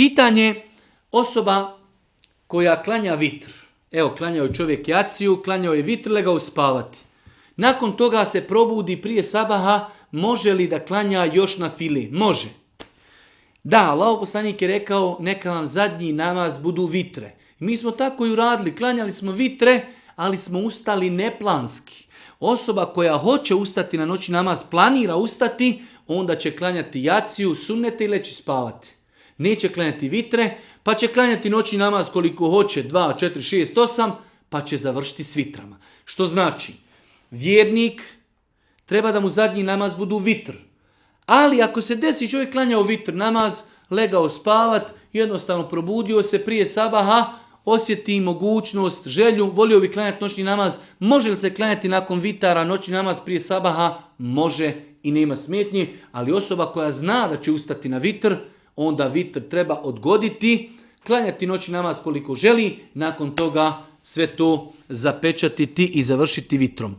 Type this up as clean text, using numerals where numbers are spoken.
Pitanje osoba koja klanja vitr. Evo, klanjao je čovjek jaciju, klanjao je vitr, legao spavati. Nakon toga se probudi prije sabaha, može li da klanja još na fili? Može. Da, Allahov poslanik je rekao, neka vam zadnji namaz budu vitre. Mi smo tako i uradili, klanjali smo vitre, ali smo ustali neplanski. Osoba koja hoće ustati na noćni namaz, planira ustati, onda će klanjati jaciju, sunnete i leći spavati. Neće klanjati vitre, pa će klanjati noćni namaz koliko hoće, 2, 4, 6, 8, pa će završiti s vitrama. Što znači, vjernik treba da mu zadnji namaz budu vitr. Ali ako se desi čovjek klanjao vitr namaz, legao spavat, jednostavno probudio se prije sabaha, osjeti mogućnost, želju, volio bi klanjati noćni namaz, može li se klanjati nakon vitara noćni namaz prije sabaha? Može i nema smetnji, ali osoba koja zna da će ustati na vitr, onda vitr treba odgoditi, klanjati noćni namaz koliko želi, nakon toga sve to zapečatiti i završiti vitrom.